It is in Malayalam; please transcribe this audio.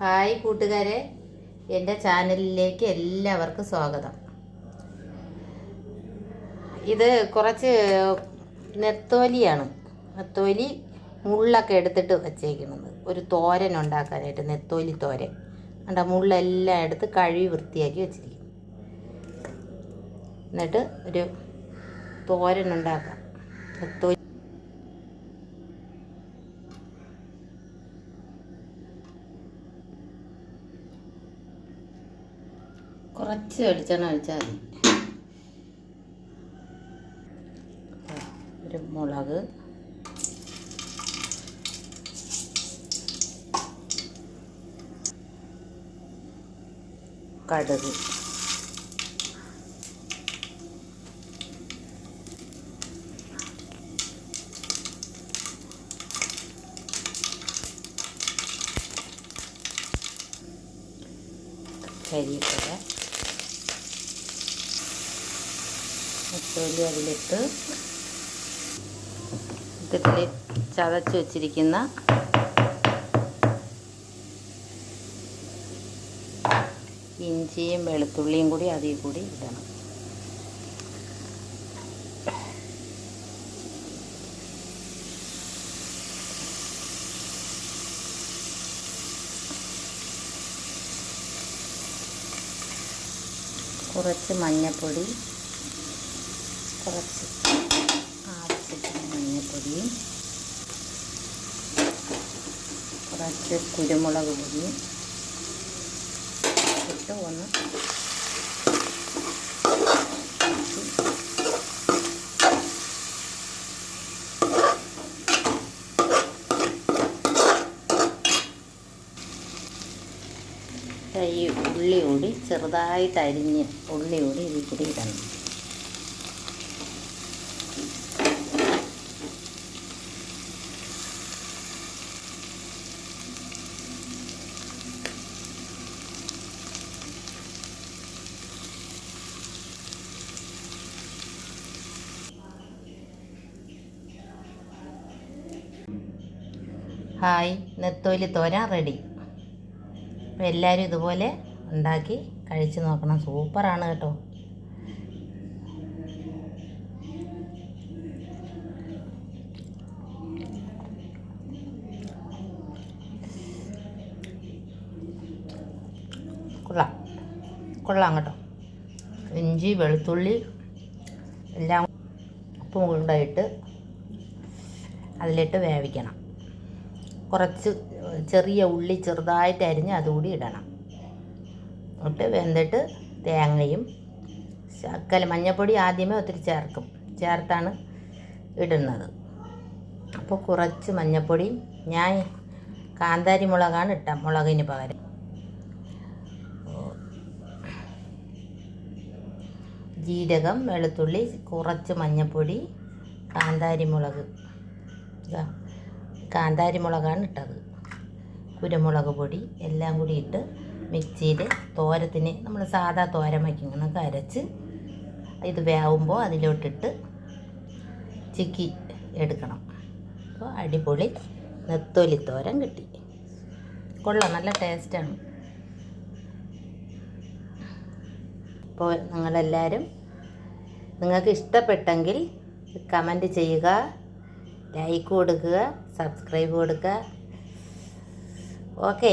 ഹായ് കൂട്ടുകാരെ, എൻ്റെ ചാനലിലേക്ക് എല്ലാവർക്കും സ്വാഗതം. ഇത് കുറച്ച് നെത്തോലിയാണ്. നെത്തോലി മുള്ളൊക്കെ എടുത്തിട്ട് വച്ചേക്കുന്നത് ഒരു തോരൻ ഉണ്ടാക്കാനായിട്ട്. നെത്തോലി തോരൻ കണ്ട, മുള്ളെല്ലാം എടുത്ത് കഴുകി വൃത്തിയാക്കി വെച്ചിരിക്കും. എന്നിട്ട് ഒരു തോരൻ ഉണ്ടാക്കാം. നെത്തോലി കുറച്ച് വെളിച്ചെണ്ണ ഒഴിച്ചാൽ മതി. ഒരു മുളക്, കടുക്, കരിവേപ്പില, നെത്തോലി അതിലിട്ട് ഇതിൽ ചതച്ച് വെച്ചിരിക്കുന്ന ഇഞ്ചിയും വെളുത്തുള്ളിയും കൂടി അതിൽ കൂടി ഇടണം. കുറച്ച് മഞ്ഞൾപ്പൊടി, കുറച്ച് ആവശ്യത്തിന് മഞ്ഞൾപ്പൊടിയും കുറച്ച് കുരുമുളക് പൊടിയും ഇട്ട് ഒന്ന് ഈ ഉള്ളി കൂടി ചെറുതായിട്ട് അരിഞ്ഞ് ഉള്ളി കൂടി ഇതിൽ കൂടി ഇടണം. ഹായ്, നെത്തോലി തോരൻ റെഡി. അപ്പോൾ എല്ലാവരും ഇതുപോലെ ഉണ്ടാക്കി കഴിച്ച് നോക്കണം. സൂപ്പറാണ് കേട്ടോ. കൊള്ളാം കേട്ടോ. ഇഞ്ചി വെളുത്തുള്ളി എല്ലാം ഉപ്പും കൊണ്ടായിട്ട് അതിലിട്ട് വേവിക്കണം. കുറച്ച് ചെറിയ ഉള്ളി ചെറുതായിട്ട് അരിഞ്ഞ് അതുകൂടി ഇടണം. ഇട്ട് വെന്തിട്ട് തേങ്ങയും ശകല മഞ്ഞൾപ്പൊടി ആദ്യമേ ഒത്തിരി ചേർത്താണ് ഇടുന്നത്. അപ്പോൾ കുറച്ച് മഞ്ഞൾപ്പൊടിയും, ഞാൻ കാന്താരി മുളകാണ് ഇട്ട മുളകിന് പകരം. ജീരകം, വെളുത്തുള്ളി, കുറച്ച് മഞ്ഞൾപ്പൊടി, കാന്താരി മുളകാണ് ഇട്ടത്, കുരുമുളക് പൊടി എല്ലാം കൂടി ഇട്ട് മിക്സിയിൽ തോരത്തിന് നമ്മൾ സാധാ തോരൻ വയ്ക്കുന്നതൊക്കെ അരച്ച് ഇത് വേവുമ്പോൾ അതിലോട്ടിട്ട് ചിക്കി എടുക്കണം. അപ്പോൾ അടിപൊളി നെത്തോലി തോരൻ കിട്ടി. കൊള്ളാം, നല്ല ടേസ്റ്റാണ്. അപ്പോൾ നിങ്ങളെല്ലാവരും നിങ്ങൾക്ക് ഇഷ്ടപ്പെട്ടെങ്കിൽ കമൻറ്റ് ചെയ്യുക, ലൈക്ക് കൊടുക്കുക, സബ്സ്ക്രൈബ് കൊടുക്കുക. ഓക്കെ.